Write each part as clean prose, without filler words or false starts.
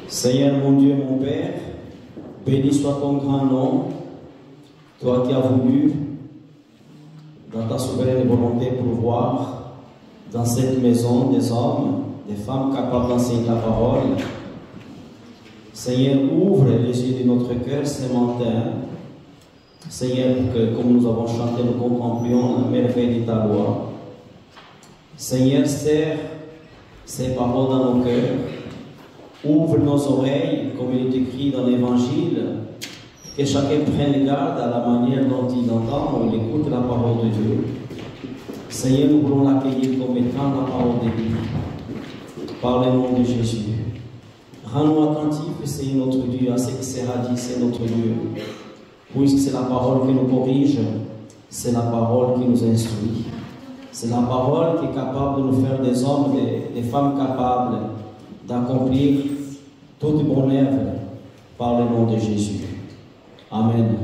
Seigneur mon Dieu, mon Père, béni soit ton grand nom, toi qui as voulu, dans ta souveraine volonté, pourvoir dans cette maison des hommes, des femmes capables d'enseigner ta parole. Seigneur, ouvre les yeux de notre cœur ce matin. Seigneur, pour que, comme nous avons chanté, nous contemplions la merveille de ta loi. Seigneur, serre ces paroles dans nos cœurs. Ouvre nos oreilles, comme il est écrit dans l'Évangile, que chacun prenne garde à la manière dont il entend ou il écoute la parole de Dieu. Seigneur, nous voulons l'accueillir comme étant la parole de Dieu. Par le nom de Jésus. Rends-nous attentifs, Seigneur notre Dieu, à ce qui sera dit, c'est notre Dieu. Puisque c'est la parole qui nous corrige, c'est la parole qui nous instruit. C'est la parole qui est capable de nous faire des hommes, des femmes capables d'accomplir toute bonne œuvre par le nom de Jésus. Amen.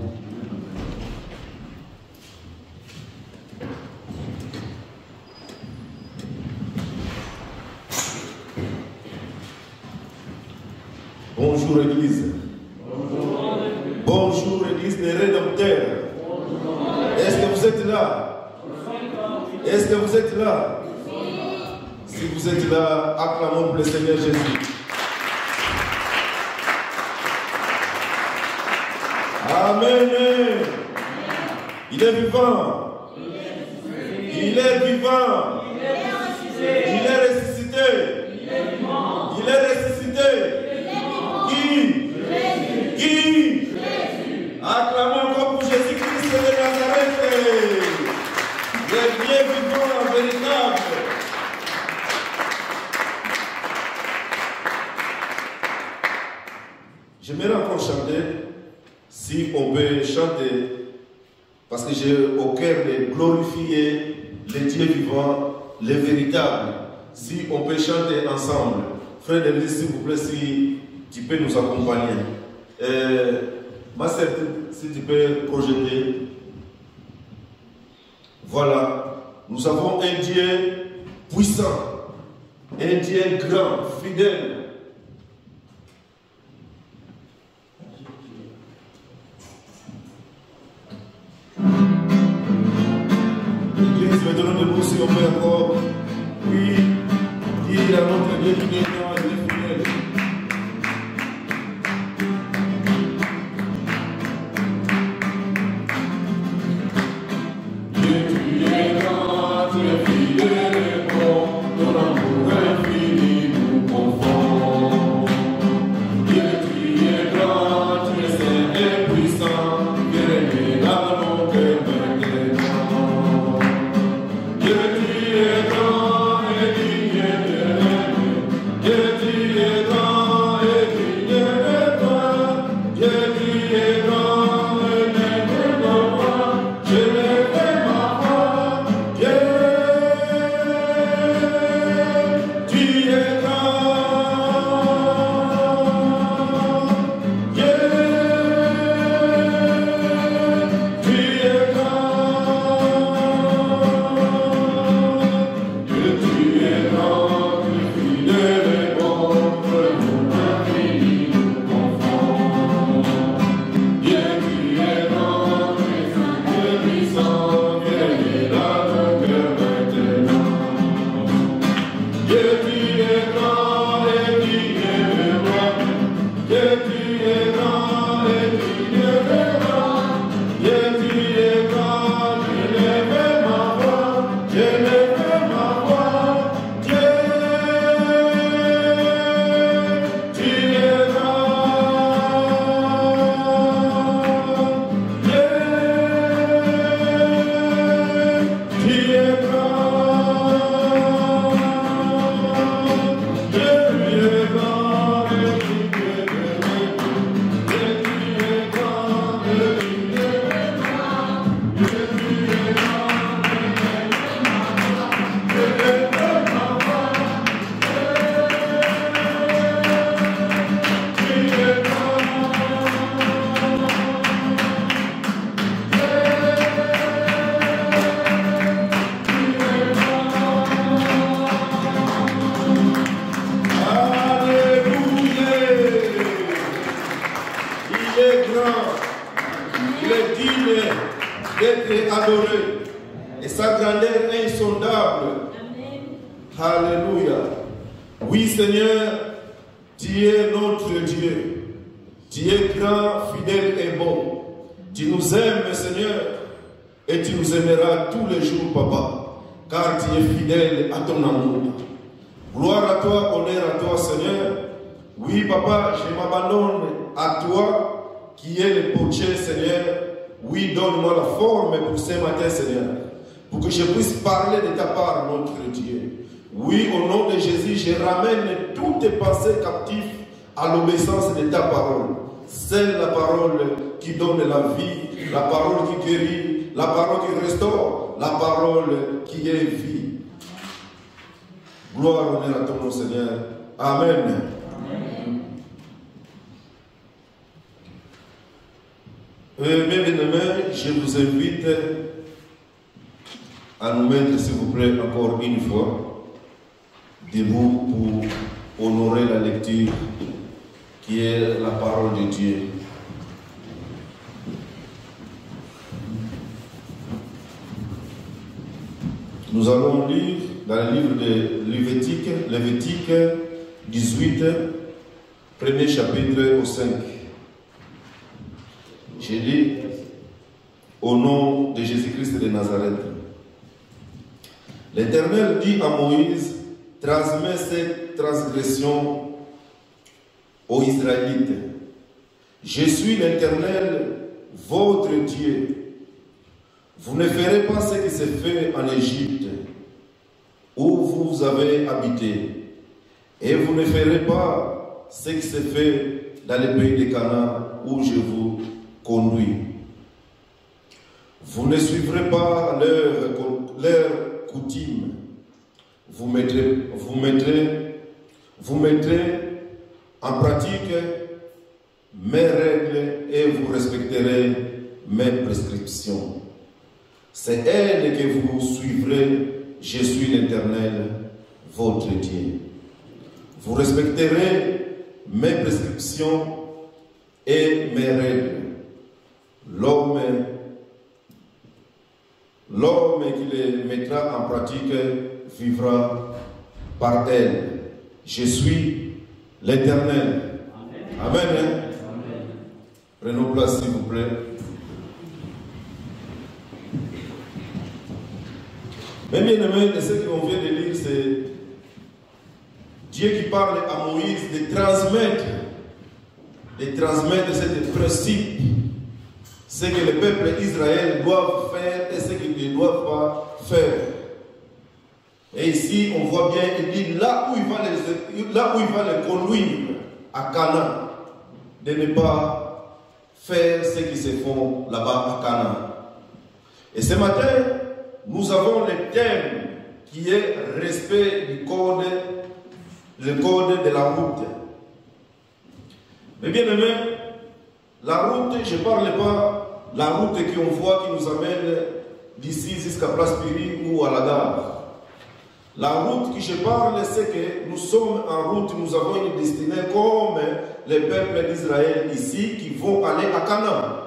Bonjour Église. Bonjour Église des Rédempteurs. Est-ce que vous êtes là? Est-ce que vous êtes là? Si vous êtes là, acclamons pour le Seigneur Jésus. Amen. Il est vivant. Il est vivant. Il est ressuscité. Il est ressuscité. Qui? Acclamons encore pour Jésus-Christ de Nazareth. Il est bien vivant, véritable. J'aimerais encore chanter, si on peut chanter, parce que j'ai au cœur de glorifier le Dieu vivant, le véritable. Si on peut chanter ensemble, frère de l'église, s'il vous plaît, si tu peux nous accompagner. Ma sœur, si tu peux projeter. Voilà, nous avons un Dieu puissant, un Dieu grand, fidèle. L'Église, maintenant debout, si on peut encore, oui, dire à notre Dieu qui est grand et fidèle. Yeah. sa grandeur insondable. Alléluia. Oui, Seigneur, tu es notre Dieu. Tu es grand, fidèle et bon. Tu nous aimes, Seigneur, et tu nous aimeras tous les jours, Papa, car tu es fidèle à ton amour. Gloire à toi, honneur à toi, Seigneur. Oui, Papa, je m'abandonne à toi, qui es le portier, Seigneur. Oui, donne-moi la forme pour ce matin, Seigneur, pour que je puisse parler de ta part, notre Dieu. Oui, au nom de Jésus, je ramène toutes tes pensées captives à l'obéissance de ta parole. C'est la parole qui donne la vie, la parole qui guérit, la parole qui restaure, la parole qui est vie. Gloire, honneur à ton nom, Seigneur. Amen. Amen. Mes bien-aimés, je vous invite à nous mettre, s'il vous plaît, encore une fois, debout pour honorer la lecture qui est la parole de Dieu. Nous allons lire dans le livre de Lévitique 18, premier chapitre au 5. J'ai lu au nom de Jésus-Christ de Nazareth. L'Éternel dit à Moïse, transmets cette transgression aux Israélites. Je suis l'Éternel, votre Dieu. Vous ne ferez pas ce qui s'est fait en Égypte, où vous avez habité, et vous ne ferez pas ce qui s'est fait dans le pays de Canaan, où je vous conduis. Vous ne suivrez pas leurs coutumes. Vous mettrez en pratique mes règles et vous respecterez mes prescriptions. C'est elles que vous suivrez. Je suis l'Éternel, votre Dieu. Vous respecterez mes prescriptions et mes règles. L'homme qui les mettra en pratique vivra par elles. Je suis l'Éternel. Amen. Amen. Amen. Prenons place, s'il vous plaît. Mais bien aimé, ce qu'on vient de lire, c'est Dieu qui parle à Moïse de transmettre ce principe, ce que le peuple d'Israël doit faire et ce qu'ils ne doivent pas faire. Et ici, on voit bien, il dit là où il va les conduire à Canaan, de ne pas faire ce qui se font là-bas à Canaan. Et ce matin, nous avons le thème qui est respect du code, le code de la route. Mais bien aimé, la route, je ne parle pas la route qu'on voit qui nous amène d'ici jusqu'à Place Piri ou à la gare. La route que je parle, c'est que nous sommes en route, nous avons une destinée comme les peuples d'Israël ici qui vont aller à Canaan.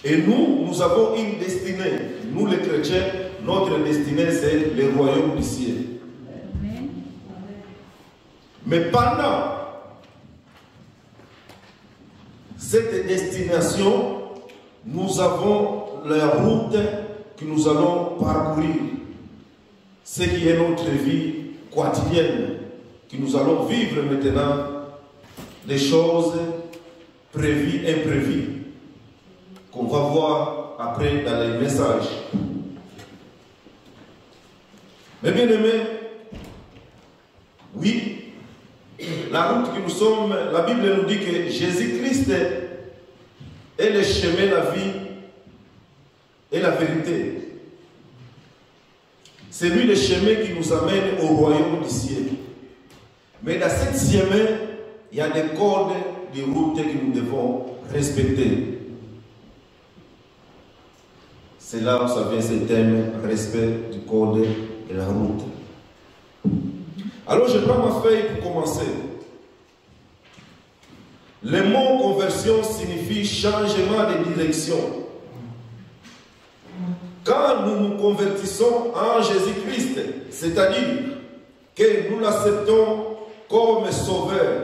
Et nous avons une destinée. Nous les chrétiens, notre destinée c'est le royaume du ciel. Mais pendant cette destination, nous avons la route que nous allons parcourir. Ce qui est notre vie quotidienne, que nous allons vivre maintenant, des choses prévues, imprévues, qu'on va voir après dans les messages. Mais bien aimés, oui, la route que nous sommes, la Bible nous dit que Jésus-Christ est le chemin, la vie et la vérité. C'est lui le chemin qui nous amène au royaume du ciel. Mais dans cette chemin, il y a des codes de route que nous devons respecter. C'est là où ça vient ce thème, respect du code de la route. Alors je prends ma feuille pour commencer. Le mot conversion signifie changement de direction. quand nous nous convertissons en Jésus-Christ, c'est-à-dire que nous l'acceptons comme sauveur,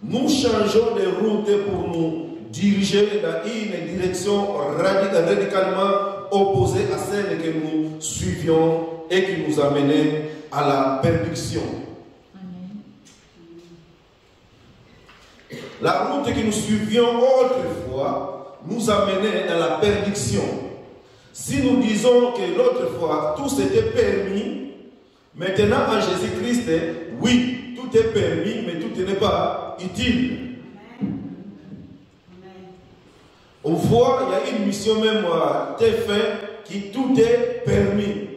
nous changeons de route pour nous diriger dans une direction radicalement opposée à celle que nous suivions et qui nous amenait à la perdition. La route que nous suivions autrefois nous amenait à la perdition. Si nous disons que l'autre fois tout s'était permis, maintenant en Jésus-Christ, oui, tout est permis, mais tout n'est pas utile. On voit, il y a une mission même à TF1 qui tout est permis.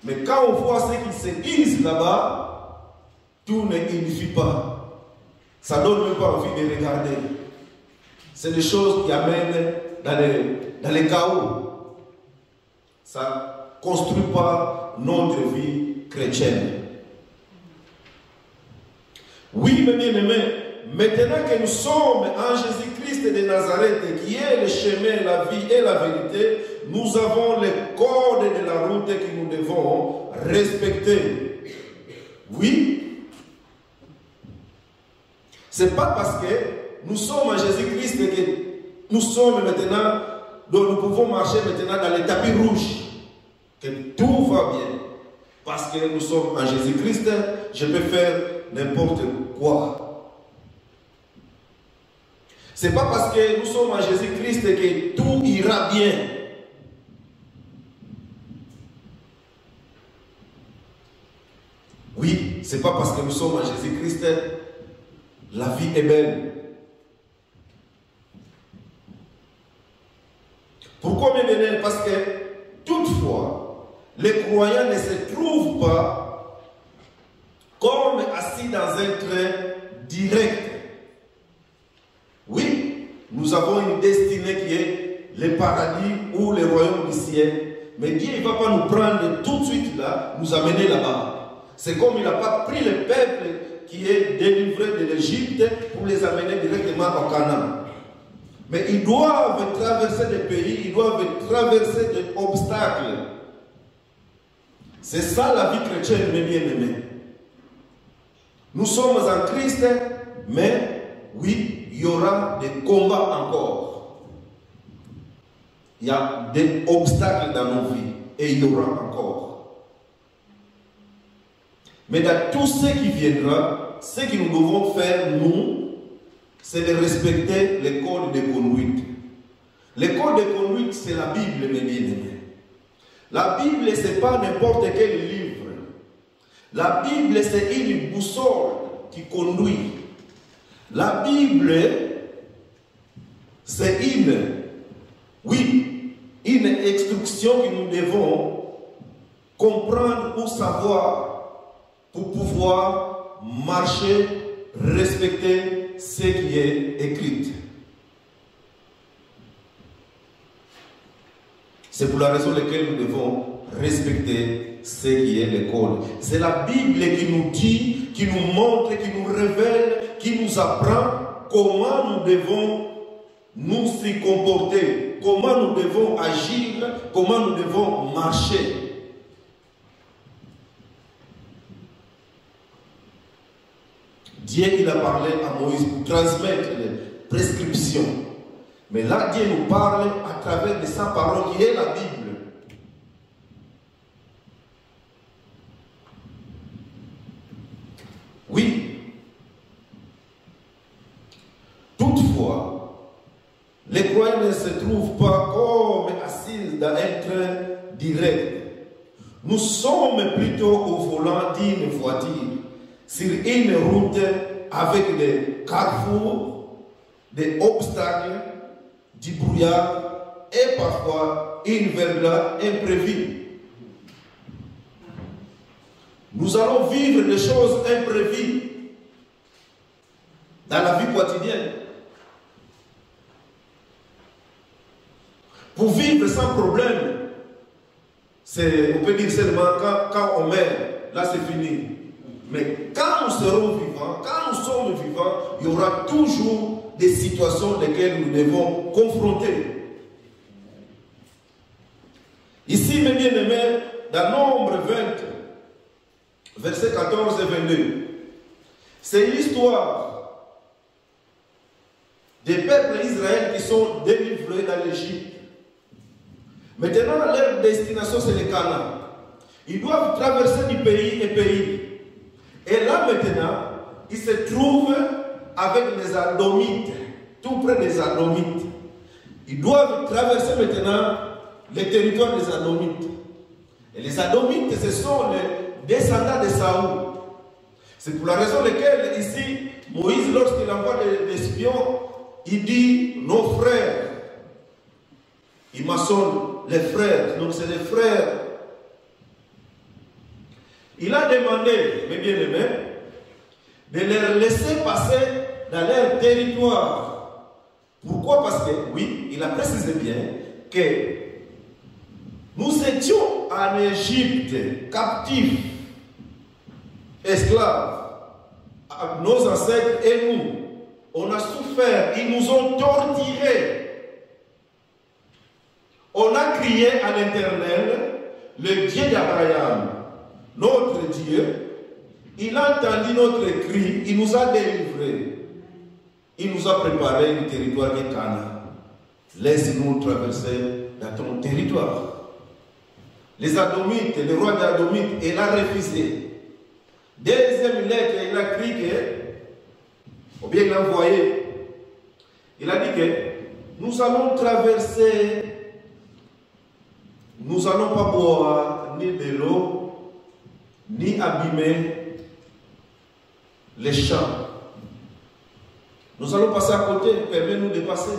Mais quand on voit ce qui se disent là-bas, tout ne unifie pas. Ça ne donne même pas envie de regarder. C'est des choses qui amènent dans les chaos. Ça ne construit pas notre vie chrétienne. Oui, mes bien-aimés, maintenant que nous sommes en Jésus-Christ de Nazareth, qui est le chemin, la vie et la vérité, nous avons les codes de la route que nous devons respecter. Oui, c'est pas parce que nous sommes en Jésus-Christ que nous sommes maintenant, donc nous pouvons marcher maintenant dans les tapis rouges, que tout va bien. Parce que nous sommes en Jésus-Christ, je peux faire n'importe quoi. C'est pas parce que nous sommes en Jésus-Christ que tout ira bien. Oui, c'est pas parce que nous sommes en Jésus-Christ, la vie est belle. Pourquoi me donner? Parce que toutefois, les croyants ne se trouvent pas comme assis dans un train direct. Oui, nous avons une destinée qui est le paradis ou le royaume du ciel. Mais Dieu ne va pas nous prendre tout de suite là, nous amener là-bas. C'est comme il n'a pas pris le peuple qui est délivré de l'Égypte pour les amener directement au Canaan. Mais ils doivent traverser des pays, ils doivent traverser des obstacles. C'est ça la vie chrétienne, mes bien-aimés. Nous sommes en Christ, mais oui, il y aura des combats encore. Il y a des obstacles dans nos vies et il y aura encore. Mais dans tout ce qui viendra, ce que nous devons faire, nous, c'est de respecter les codes de conduite. Les codes de conduite, c'est la Bible, mes bien-aimés. La Bible, ce n'est pas n'importe quel livre. La Bible, c'est une boussole qui conduit. La Bible, c'est une instruction que nous devons comprendre ou savoir pour pouvoir marcher, respecter ce qui est écrit. C'est pour la raison pour laquelle nous devons respecter ce qui est l'école. C'est la Bible qui nous dit, qui nous montre, qui nous révèle, qui nous apprend comment nous devons nous y comporter, comment nous devons agir, comment nous devons marcher. Dieu, il a parlé à Moïse pour transmettre les prescriptions. Mais là, Dieu nous parle à travers de sa parole qui est la Bible. Oui. Toutefois, les croyants ne se trouvent pas comme assis dans un train direct. Nous sommes plutôt au volant d'une voiture, sur une route avec des carrefours, des obstacles, du brouillard et parfois une verglas imprévue. Nous allons vivre des choses imprévues dans la vie quotidienne. Pour vivre sans problème, on peut dire seulement quand on meurt, là c'est fini. Mais quand nous serons vivants, quand nous sommes vivants, il y aura toujours des situations desquelles nous devons confronter. mes bien-aimés, dans Nombre 20, versets 14 et 22, c'est l'histoire des peuples d'Israël qui sont délivrés dans l'Égypte. Maintenant, leur destination, c'est le Canaan. Ils doivent traverser du pays et pays. Et là, maintenant, ils se trouvent avec les Adomites, tout près des Adomites. Ils doivent traverser maintenant les territoires des Adomites. Et les Adomites, ce sont les descendants de Saoul. C'est pour la raison laquelle, ici, Moïse, lorsqu'il envoie des espions, il dit nos frères. Il mentionne les frères, donc c'est les frères. Il a demandé, mes bien-aimés, de les laisser passer dans leur territoire. Pourquoi? Parce que, oui, il a précisé bien que nous étions en Égypte, captifs, esclaves, nos ancêtres et nous. On a souffert, ils nous ont torturés. On a crié à l'Éternel, le Dieu d'Abraham, notre Dieu. Il a entendu notre cri, il nous a délivrés. Il nous a préparé le territoire de Canaan. Laisse-nous traverser dans ton territoire. Les Adomites, le roi des Adomites, il a refusé. Deuxième lettre, il a crié, ou bien il a envoyé. Il a dit que nous allons traverser, nous n'allons pas boire ni de l'eau, ni abîmer les champs. Nous allons passer à côté, permets-nous de passer.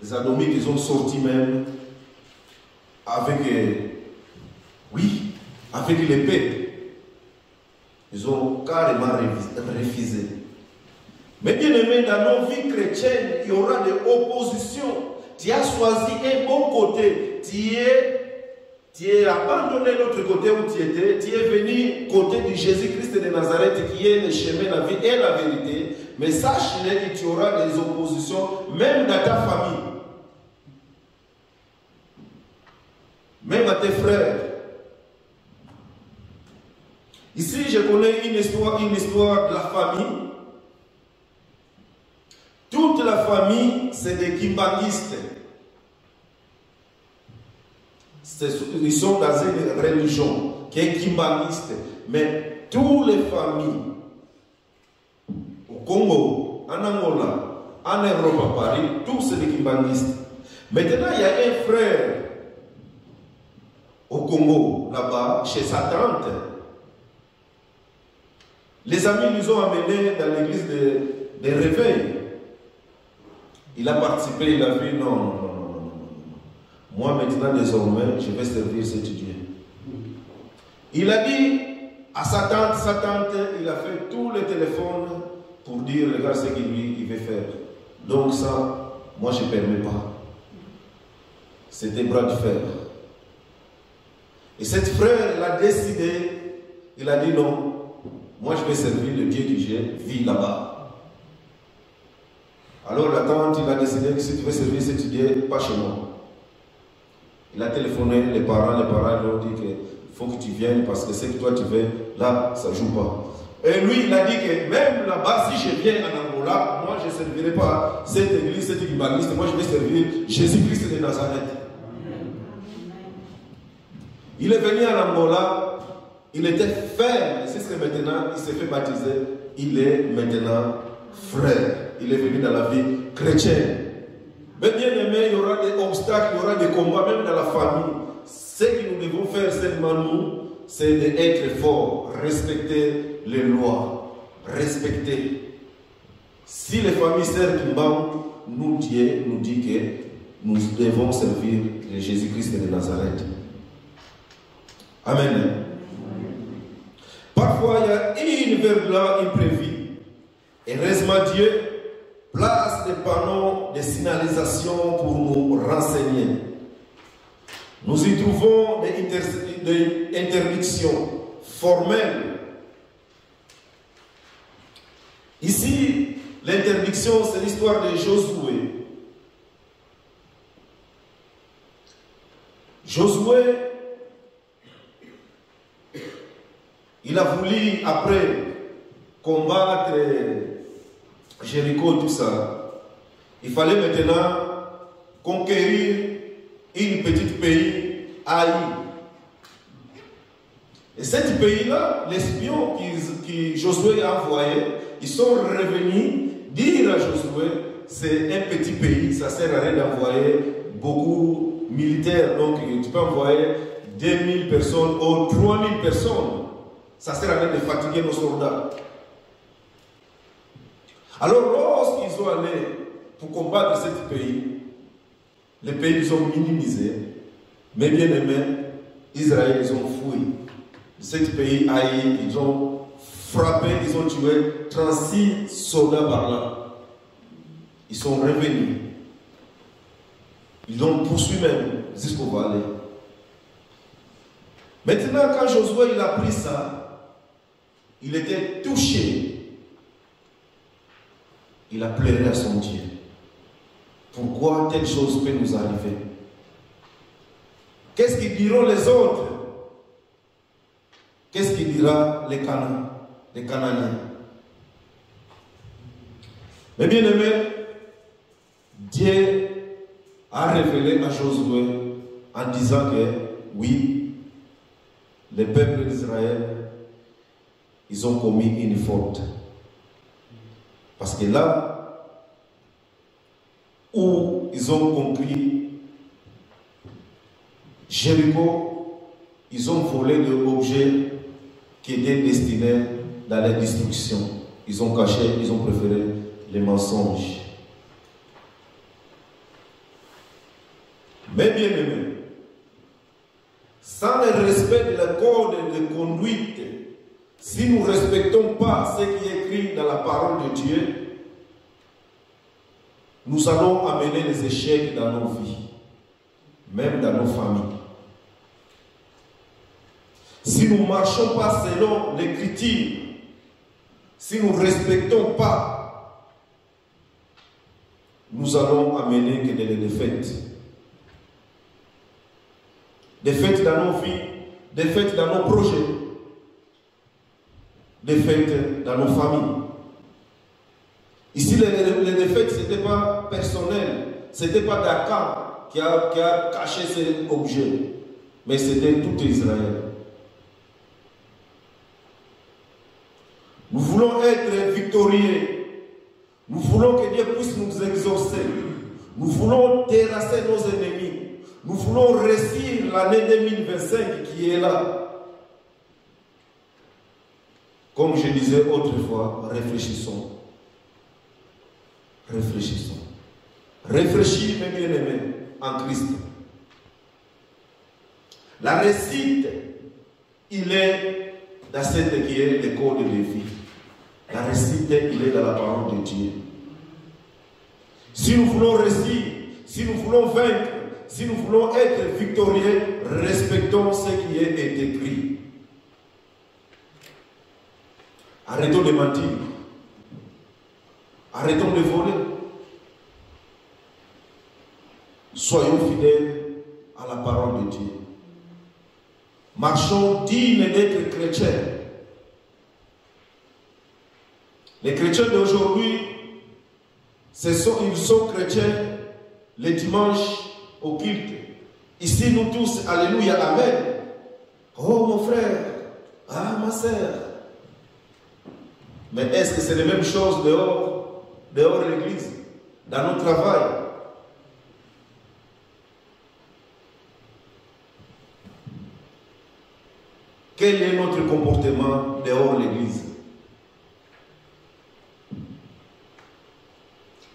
Les Adomites, ils ont sorti même avec, avec l'épée. Ils ont carrément refusé. Mais bien aimé, dans nos vies chrétiennes, il y aura des oppositions. Tu as choisi un bon côté. Tu es abandonné l'autre côté où tu étais. Tu es venu côté de Jésus-Christ de Nazareth qui est le chemin, la vie et la vérité. Mais sache que tu auras des oppositions même dans ta famille. Même à tes frères. Ici, je connais une histoire de la famille. Toute la famille, c'est des kimbangistes. Ils sont dans une religion qui est kimbangiste. Mais toutes les familles, au Congo, en Angola, en Europe, à Paris, tous c'est des kimbangistes. Maintenant, il y a un frère au Congo, là-bas, chez sa tante. Les amis nous ont amenés dans l'église des réveils. Il a participé, il a vu, non. Moi maintenant, désormais, je vais servir cet Dieu. Il a dit à sa tante, il a fait tous les téléphones pour dire, regarde ce qu'il veut faire. Donc ça, moi je ne permets pas. C'était bras de fer. Et cette frère, il a décidé, il a dit non. Moi, je vais servir le Dieu que j'ai vu là-bas. Alors, la tante, il a décidé que si tu veux servir cet Dieu, pas chez moi. Il a téléphoné les parents leur ont dit qu'il faut que tu viennes parce que ce que toi tu veux, là, ça ne joue pas. Et lui, il a dit que même là-bas, si je viens en Angola, moi, je ne servirai pas cette église, cette église, moi, je vais servir Jésus-Christ de Nazareth. Il est venu en Angola. Il était ferme, c'est ce que maintenant il s'est fait baptiser. Il est maintenant frère. Il est venu dans la vie chrétienne. Mais bien aimé, il y aura des obstacles, il y aura des combats, même dans la famille. Ce que nous devons faire seulement nous, c'est d'être forts, respecter les lois, respecter. Si les familles servent Kimban, nous, Dieu nous dit que nous devons servir le Jésus-Christ de Nazareth. Amen. Parfois, il y a une verglas imprévue. Heureusement, Dieu place des panneaux de signalisation pour nous renseigner. Nous y trouvons des interdictions formelles. Ici, l'interdiction, c'est l'histoire de Josué. Josué, il a voulu, après combattre Jéricho, tout ça, il fallait maintenant conquérir une petite pays, Haï. Et ce pays-là, les espions que Josué a envoyés, ils sont revenus dire à Josué, c'est un petit pays, ça ne sert à rien d'envoyer beaucoup de militaires, donc tu peux envoyer 2000 personnes ou 3000 personnes, ça ne sert à rien de fatiguer nos soldats. Alors lorsqu'ils sont allés pour combattre ce pays, les pays ils ont minimisé, mais bien aimé, Israël ils ont fui. Ce pays Haï, ils ont frappé, ils ont tué 36 soldats par là. Ils sont revenus. Ils ont poursuivi même jusqu'au Valais. Maintenant, quand Josué il a pris ça, il était touché. Il a pleuré à son Dieu. Pourquoi telle chose peut nous arriver? Qu'est-ce qu'ils diront les autres? Qu'est-ce qu'il dira les Cananéens? Mais bien aimé, Dieu a révélé à Josué en disant que oui, les peuples d'Israël, ils ont commis une faute. Parce que là où ils ont conquis Jéricho, ils ont volé de objets qui étaient destinés dans la destruction. Ils ont caché, ils ont préféré les mensonges. Mais bien aimé, sans le respect de la code de conduite, si nous ne respectons pas ce qui est écrit dans la parole de Dieu, nous allons amener des échecs dans nos vies, même dans nos familles. Si nous ne marchons pas selon l'Écriture, si nous ne respectons pas, nous allons amener que des défaites. Défaites dans nos vies, défaites dans nos projets, défaites dans nos familles. Ici, les défaites, ce n'était pas personnel, ce n'était pas Dakar qui a caché cet objet, mais c'était tout Israël. Nous voulons être victorieux. Nous voulons que Dieu puisse nous exaucer. Nous voulons terrasser nos ennemis. Nous voulons réussir l'année 2025 qui est là. Comme je disais autrefois, réfléchissons. Réfléchissons. Réfléchis, mes bien-aimés, en Christ. La réussite, il est dans cette qui est le code de vie. La réussite, il est dans la parole de Dieu. Si nous voulons réussir, si nous voulons vaincre, si nous voulons être victorieux, respectons ce qui est écrit. Arrêtons de mentir. Arrêtons de voler. Soyons fidèles à la parole de Dieu. Marchons dignes d'être chrétiens. Les chrétiens d'aujourd'hui, ils sont chrétiens les dimanches au culte. Ici, nous tous, alléluia, amen. Oh mon frère, ah ma sœur. Mais est-ce que c'est la même chose dehors de l'église, dans notre travail? Quel est notre comportement dehors l'église?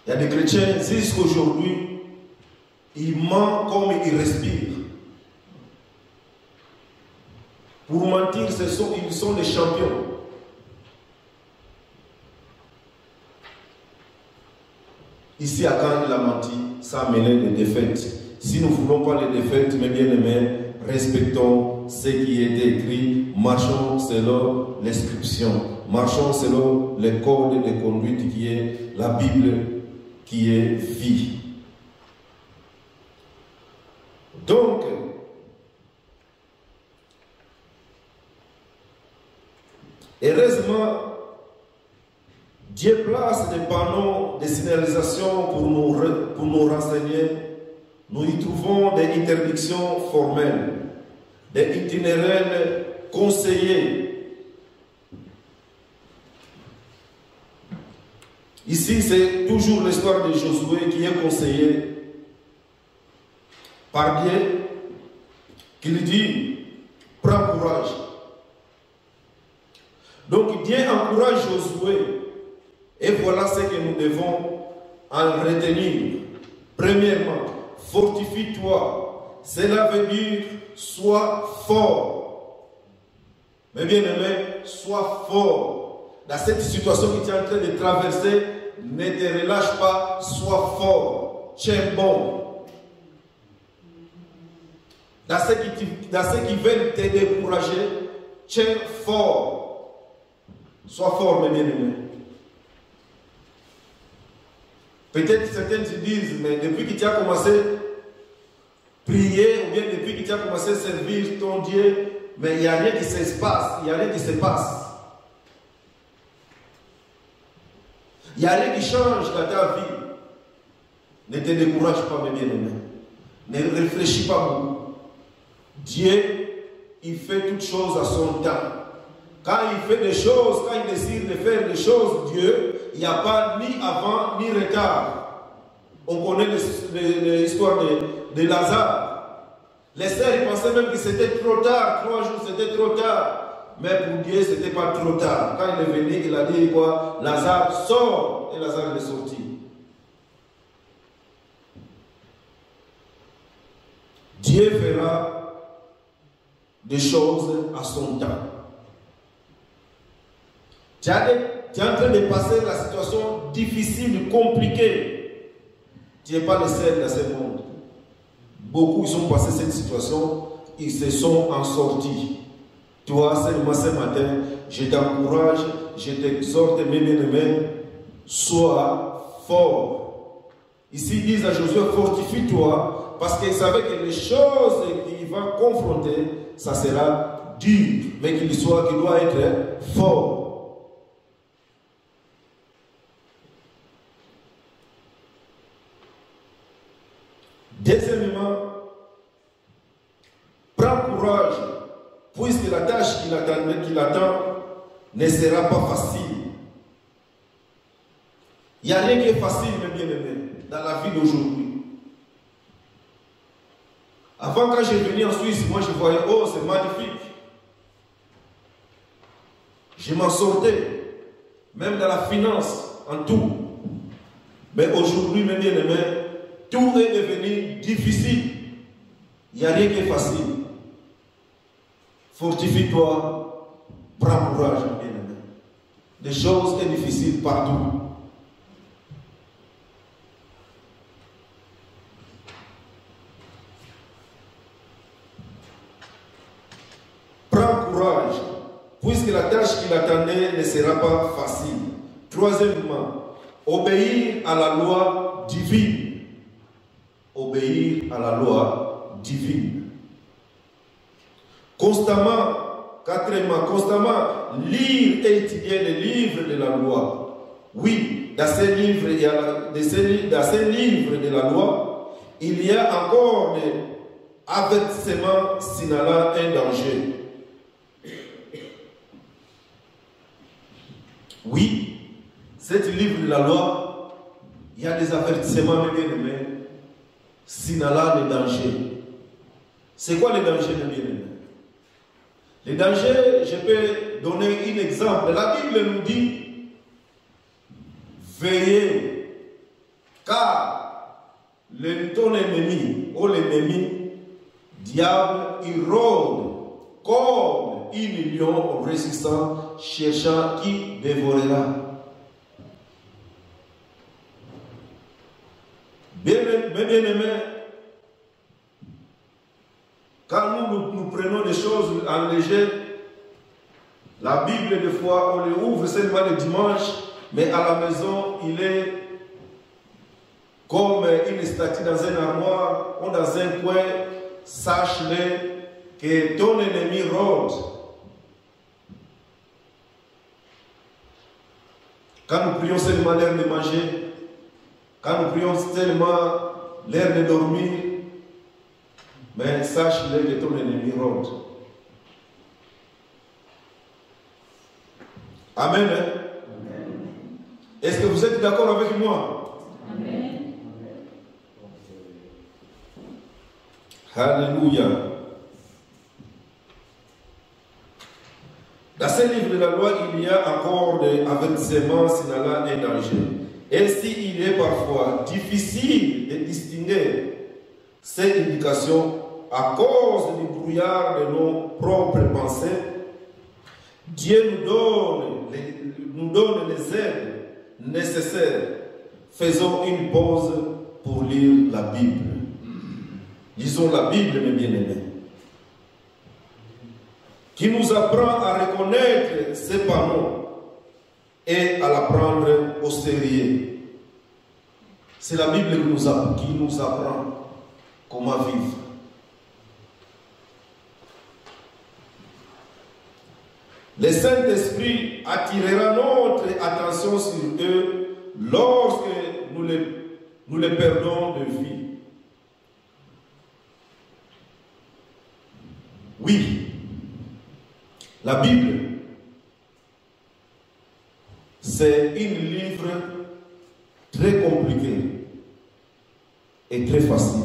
Il y a des chrétiens, jusqu'aujourd'hui, ils mentent comme ils respirent. Pour mentir, ils sont des champions. Ici, à Caen, il a menti, ça a mené des défaites. Si nous ne voulons pas les défaites, mes bien-aimés, respectons ce qui est écrit, marchons selon l'inscription, marchons selon le code de conduite qui est la Bible, qui est vie. Donc, Heureusement, Dieu place des panneaux de signalisation pour nous renseigner. Nous y trouvons des interdictions formelles, des itinéraires conseillés. Ici, c'est toujours l'histoire de Josué qui est conseillé par Dieu, qui lui dit, prends courage. Donc Dieu encourage Josué, et voilà ce que nous devons en retenir. Premièrement, fortifie-toi. Cela veut dire, sois fort. Mais bien aimé, sois fort. Dans cette situation que tu es en train de traverser, ne te relâche pas, sois fort. Tiens bon. Dans ce qui veulent te décourager, tiens fort. Sois fort, mes bien-aimés. Peut-être certains te disent, mais depuis que tu as commencé à prier, ou bien depuis que tu as commencé à servir ton Dieu, mais il n'y a rien qui se passe, il n'y a rien qui se passe. Il n'y a rien qui change dans ta vie. Ne te décourage pas, mes bien-aimés. Ne réfléchis pas beaucoup. Dieu, il fait toutes choses à son temps. Quand il fait des choses, quand il décide de faire des choses, Dieu, il n'y a pas ni avant ni retard. On connaît l'histoire de Lazare. Les sœurs pensaient même que c'était trop tard, 3 jours c'était trop tard. Mais pour Dieu, ce n'était pas trop tard. Quand il est venu, il a dit quoi? Lazare sort, et Lazare est sorti. Dieu fera des choses à son temps. Tu es en train de passer la situation difficile, compliquée. Tu n'es pas le seul dans ce monde. Beaucoup ils ont passé cette situation, ils se sont en sortis. Toi, seulement ce matin, je t'encourage, je t'exhorte, mes bien-aimés, sois fort. Ici, ils disent à Josué, fortifie-toi, parce qu'ils savaient que les choses qu'il va confronter, ça sera dur, mais qu'il doit être fort. Deuxièmement, prends courage, puisque la tâche qui l'attend ne sera pas facile. Il n'y a rien qui est facile, mes bien-aimés, dans la vie d'aujourd'hui. Avant, quand j'ai venu en Suisse, moi je voyais, oh, c'est magnifique. Je m'en sortais, même dans la finance, en tout. Mais aujourd'hui, mes bien-aimés, tout est devenu difficile. Il n'y a rien qui est facile. Fortifie-toi, prends courage, bien-aimé. Des choses sont difficiles partout. Prends courage, puisque la tâche qui l'attendait ne sera pas facile. Troisièmement, obéir à la loi divine. Obéir à la loi divine. Quatrièmement, constamment lire et étudier les livres de la loi. Oui, dans ces livres de la loi, il y a encore des avertissements signalant un danger. Oui, ces livres de la loi, il y a des avertissements, mes bien-aimés, signalant les dangers. C'est quoi les dangers, mes bien-aimés? Les dangers, je peux donner un exemple. La Bible nous dit, veillez, car ton ennemi, ou l'ennemi, diable, il rôde comme un lion résistant, cherchant qui dévorera. Bien-aimés, quand nous prenons des choses en léger, la Bible, des fois, on les ouvre seulement le dimanche, mais à la maison, il est comme une statue dans un armoire ou dans un coin. Sache-le que ton ennemi rôde. Quand nous prions seulement l'heure de manger, quand nous prions seulement l'heure de dormir, mais sache-le que ton ennemi rôde. Amen. Est-ce que vous êtes d'accord avec moi? Amen. Alléluia. Dans ce livre de la loi, il y a encore des avertissements signalant un danger. Ainsi, il est parfois difficile de distinguer ces indications à cause du brouillard de nos propres pensées. Dieu nous donne les aides nécessaires. Faisons une pause pour lire la Bible. Lisons la Bible, mes bien-aimés, qui nous apprend à reconnaître ces panneaux et à la prendre au sérieux. C'est la Bible qui nous apprend comment vivre. Le Saint-Esprit attirera notre attention sur eux lorsque nous les perdons de vue. Oui, la Bible, c'est un livre très compliqué et très facile.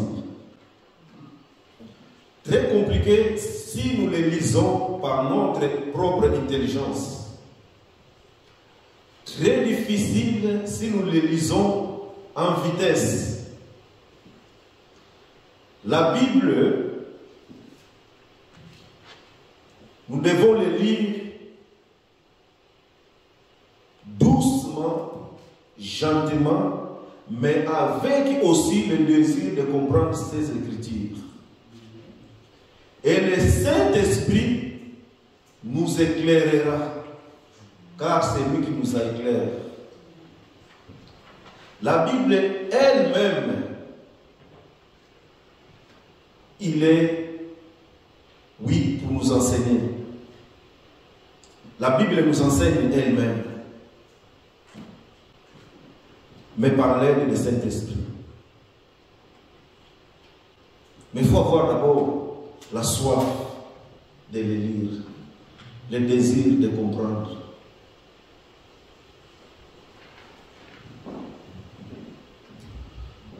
Très compliqué si nous les lisons par notre propre intelligence. Très difficile si nous les lisons en vitesse. La Bible, nous devons les lire doucement, gentiment, mais avec aussi le désir de comprendre ces Écritures. Et le Saint-Esprit nous éclairera, car c'est lui qui nous éclaire. La Bible elle-même, il est, oui, pour nous enseigner. La Bible nous enseigne elle-même, mais par l'aide du Saint-Esprit. Mais il faut avoir d'abord la soif de les lire, le désir de comprendre.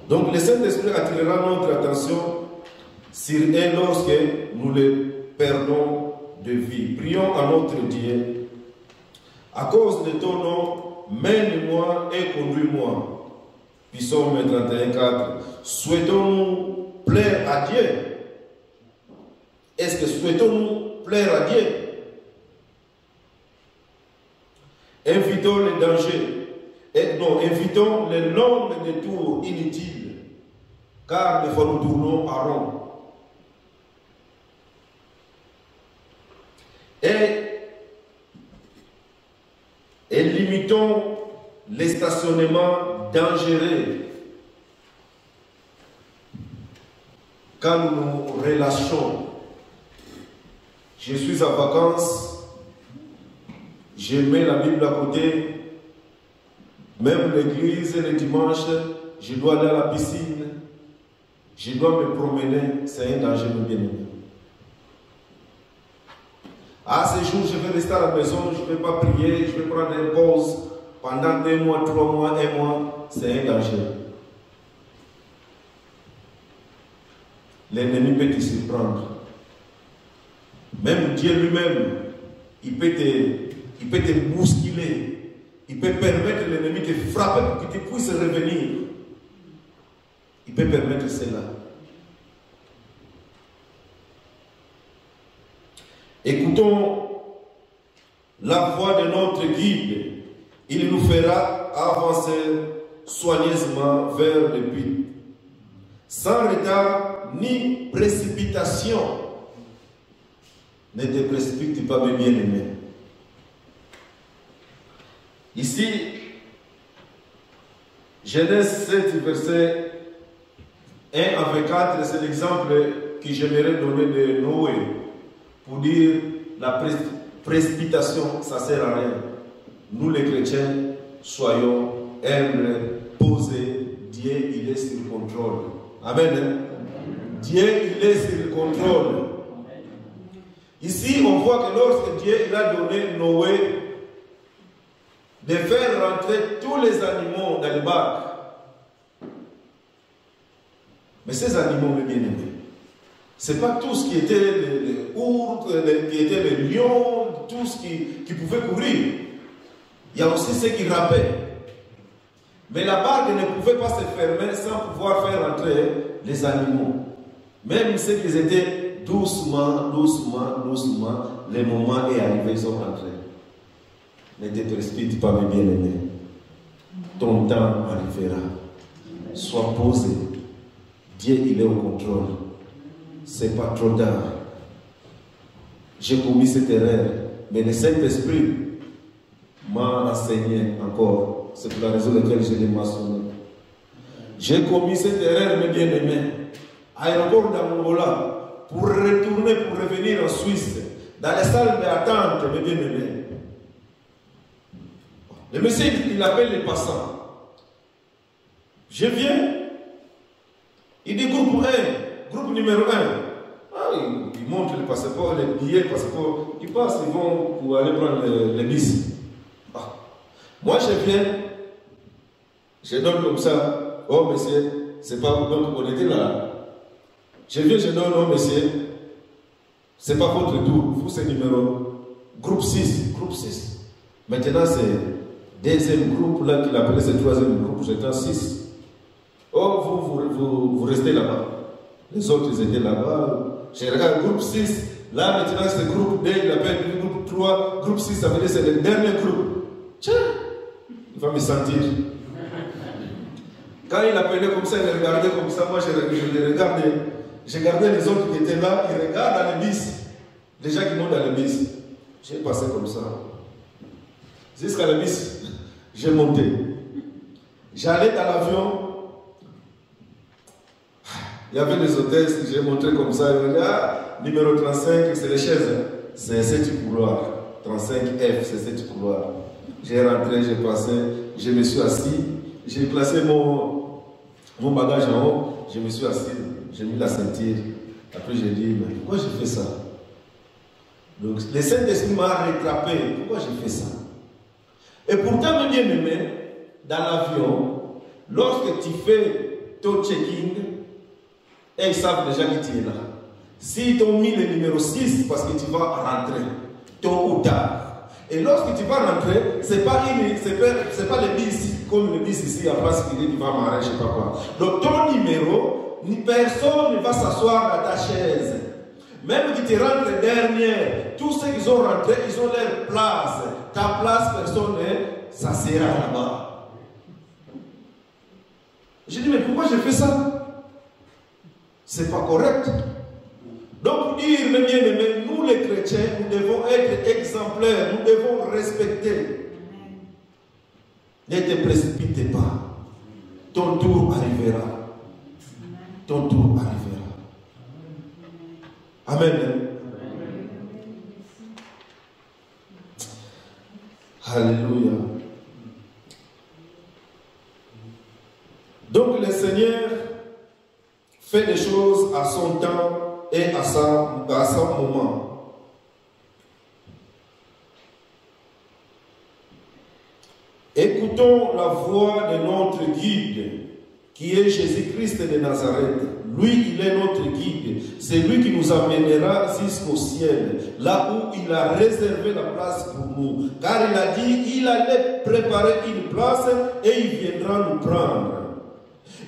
Donc le Saint-Esprit attirera notre attention sur eux lorsque nous les perdons de vue. Prions à notre Dieu. À cause de ton nom, mène-moi et conduis-moi. Psaume 31:4. Souhaitons-nous plaire à Dieu? Est-ce que souhaitons-nous plaire à Dieu? Invitons les dangers. Invitons les longs détours inutiles, car des fois nous tournons à rond. Et limitons les stationnements dangereux quand nous nous relâchons. Je suis en vacances, je mets la Bible à côté, même l'église le dimanche, je dois aller à la piscine, je dois me promener, c'est un danger, mon bien-aimé. À ce jour, je vais rester à la maison, je ne vais pas prier, je vais prendre une pause pendant 2 mois, 3 mois, 1 mois, c'est un danger. L'ennemi peut te surprendre. Même Dieu lui-même, il peut te bousculer. Il peut permettre l'ennemi de te frapper pour que tu puisses revenir. Il peut permettre cela. Écoutons la voix de notre guide. Il nous fera avancer soigneusement vers le but. Sans retard ni précipitation. Ne te précipite pas, mes bien-aimés. Ici, Genèse 7, verset 1 à 24, c'est l'exemple que j'aimerais donner de Noé. Pour dire la précipitation, ça ne sert à rien. Nous les chrétiens, soyons humbles, posés. Dieu, il est sur le contrôle. Amen. Dieu, il est sur le contrôle. Ici, on voit que lorsque Dieu il a donné Noé de faire rentrer tous les animaux dans le bac. Mais ces animaux, mes bien-aimés, ce n'est pas tout ce qui était les ours, qui étaient les lions, tout ce qui pouvait courir. Il y a aussi ceux qui rappaient. Mais la barque ne pouvait pas se fermer sans pouvoir faire entrer les animaux. Même ceux qui étaient doucement, le moment est arrivé, ils sont rentrés. Ne te précipite pas, mes bien-aimés. Ton temps arrivera. Sois posé. Dieu, il est au contrôle. C'est pas trop tard. J'ai commis cette erreur, mais le Saint-Esprit m'a enseigné encore. C'est pour la raison pour laquelle je l'ai mentionné. J'ai commis cette erreur, mes bien-aimés, à l'aéroport d'Angola, pour retourner, pour revenir en Suisse, dans les salles d'attente, mes bien-aimés. Le monsieur, il appelle les passants. Je viens. Il dit groupe 1, groupe numéro 1. Ah, il montre le passeport, les billets, le passeport. Ils passent, ils vont pour aller prendre les bis. Ah. Moi, je viens, je donne comme ça. Oh, monsieur, c'est pas donc on était là. Je viens, je donne, oh, monsieur, c'est pas votre tour. Vous, c'est numéro groupe 6. Groupe 6. Maintenant, c'est deuxième groupe, là, qu'il appelait, c'est troisième groupe. J'étais en 6. Oh, vous restez là-bas. Les autres, ils étaient là-bas. Je regarde le groupe 6. Là, maintenant, c'est le groupe 2, il appelle le groupe 3. Groupe 6, ça veut dire c'est le dernier groupe. Tiens, il va me sentir. Quand il appelait comme ça, il regardait comme ça. Moi, je les regardais. J'ai gardé les autres qui étaient là. Ils regardent dans les bis. Les gens qui montent dans les bis. J'ai passé comme ça. Jusqu'à la bis, j'ai monté. J'allais dans l'avion. Il y avait les hôtesses, j'ai montré comme ça. Il dit, ah, numéro 35, c'est les chaises. C'est 7 couloirs. 35F, c'est 7 couloirs. J'ai rentré, j'ai passé, je me suis assis. J'ai placé mon bagage en haut. Je me suis assis, j'ai mis la ceinture. Après, j'ai dit, mais pourquoi j'ai fait ça? Donc, le Saint-Esprit m'a rattrapé. Pourquoi j'ai fait ça? Et pourtant, mes bien-aimés, dans l'avion, lorsque tu fais ton check-in, et ils savent déjà que tu es là. S'ils t'ont mis le numéro 6, parce que tu vas rentrer, tôt ou tard. Et lorsque tu vas rentrer, ce n'est pas le bis, comme le bis ici à place qui dit tu vas marrer, je ne sais pas quoi. Donc ton numéro, personne ne va s'asseoir dans ta chaise. Même qui te rentre dernier, tous ceux qui sont rentrés, ils ont leur place. Ta place, personne ne s'assiera là-bas. J'ai dit, mais pourquoi j'ai fait ça? C'est pas correct. Donc, pour dire, mes bien-aimés, nous les chrétiens, nous devons être exemplaires, nous devons respecter. Ne te précipite pas. Ton tour arrivera. Ton tour arrivera. Amen. Alléluia. Donc, le Seigneur fait des choses à son temps et à son moment. Écoutons la voix de notre guide, qui est Jésus-Christ de Nazareth. Lui, il est notre guide. C'est lui qui nous amènera jusqu'au ciel, là où il a réservé la place pour nous. Car il a dit, il allait préparer une place et il viendra nous prendre.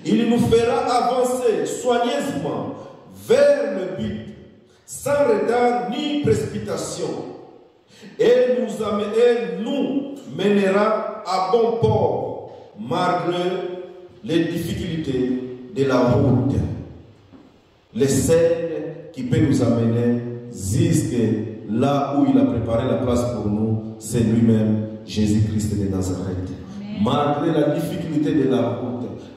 Il nous fera avancer soigneusement vers le but, sans retard ni précipitation, et nous mènera à bon port, malgré les difficultés de la route. Les scènes qui peuvent nous amener jusque là où il a préparé la place pour nous, c'est lui-même, Jésus-Christ de Nazareth. Malgré la difficulté de la route,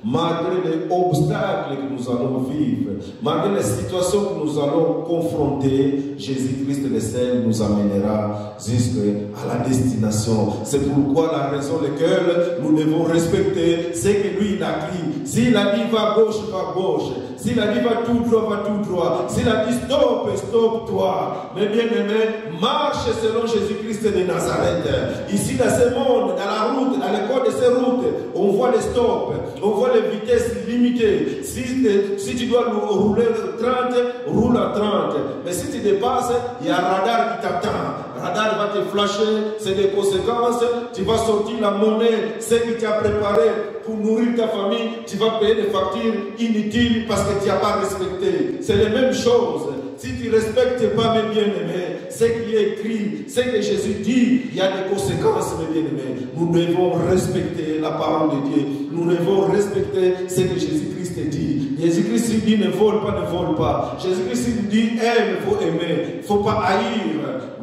malgré les obstacles que nous allons vivre, malgré les situations que nous allons confronter, Jésus-Christ le Seigneur nous amènera jusqu'à la destination. C'est pourquoi la raison laquelle nous devons respecter, c'est que lui il a dit, s'il a dit va gauche, va gauche. S'il a dit va tout droit, va tout droit. S'il a dit stop, stop toi. Mais bien aimé, marche selon Jésus-Christ de Nazareth. Ici dans ce monde, dans la route, dans le corps de ces routes, on voit les stops, on voit les vitesses limitées. Si tu dois rouler 30, roule à 30. Mais si tu dépasses, il y a un radar qui t'attend. Radar va te flasher, c'est des conséquences. Tu vas sortir la monnaie, c'est que tu as préparé pour nourrir ta famille. Tu vas payer des factures inutiles parce que tu n'as pas respecté. C'est les mêmes choses. Si tu ne respectes pas mes bien-aimés, ce qui est écrit, ce que Jésus dit, il y a des conséquences, mes bien-aimés. Nous devons respecter la parole de Dieu. Nous devons respecter ce que Jésus-Christ dit. Jésus-Christ dit ne vole pas, ne vole pas. Jésus-Christ dit aime, il faut aimer. Il ne faut pas haïr.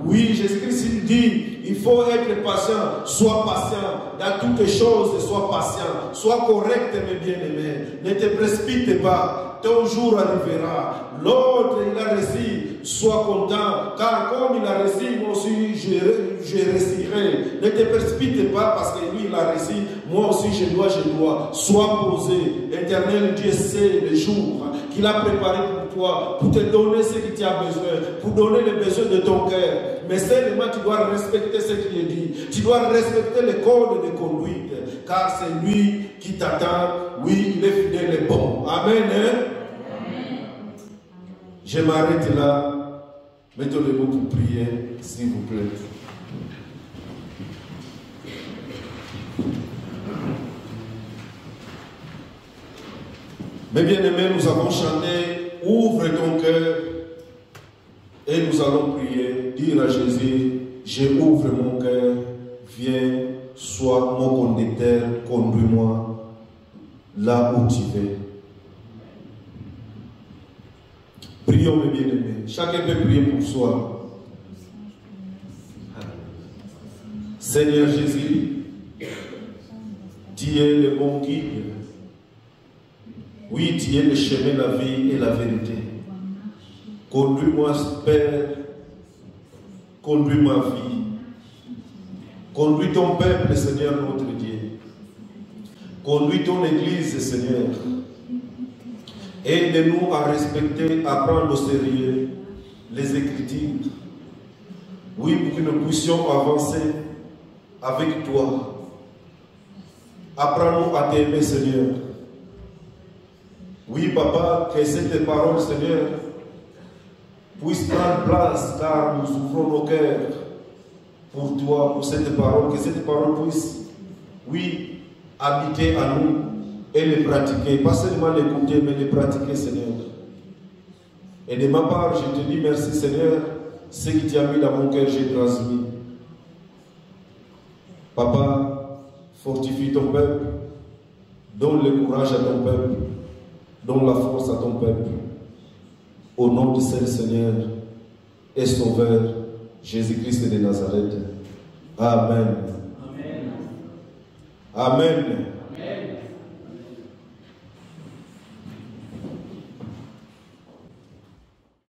Oui, Jésus-Christ dit il faut être patient. Sois patient. Dans toutes les choses, sois patient. Sois correct, mes bien-aimés. Ne te précipite pas. Ton jour arrivera. L'autre, il a réussi. Sois content. Car comme il a réussi, moi aussi, je réussirai. Ne te précipite pas parce que lui, il a réussi. Moi aussi, je dois. Sois posé. Éternel Dieu sait les jours qu'il a préparé pour toi, pour te donner ce que tu as besoin, pour donner les besoins de ton cœur. Mais seulement tu dois respecter ce qui est dit. Tu dois respecter les codes de conduite. Car c'est lui qui t'attend. Oui, il est fidèle et bon. Amen. Hein? Je m'arrête là. Mettez-le-vous pour prier, s'il vous plaît. Mes bien-aimés, nous avons chanté « Ouvre ton cœur » et nous allons prier, dire à Jésus « Je ouvre mon cœur, viens, sois mon conducteur, conduis-moi là où tu veux. » Prions, mes bien-aimés. Chacun peut prier pour soi. Seigneur Jésus, tu es le bon guide. Oui, tu es le chemin, la vie et la vérité. Conduis-moi, Père. Conduis ma vie. Conduis ton peuple, Seigneur notre Dieu. Conduis ton Église, Seigneur. Aide-nous à respecter, à prendre au sérieux les Écritures. Oui, pour que nous puissions avancer avec toi. Apprends-nous à t'aimer, Seigneur. Oui, Papa, que cette parole, Seigneur, puisse prendre place, car nous ouvrons nos cœurs pour toi, pour cette parole, que cette parole puisse, oui, habiter à nous et les pratiquer. Pas seulement l'écouter, mais les pratiquer, Seigneur. Et de ma part, je te dis merci, Seigneur, ce que tu as mis dans mon cœur, j'ai transmis. Papa, fortifie ton peuple, donne le courage à ton peuple, donne la force à ton peuple. Au nom du Seigneur et Sauveur, Jésus-Christ de Nazareth. Amen. Amen. Amen.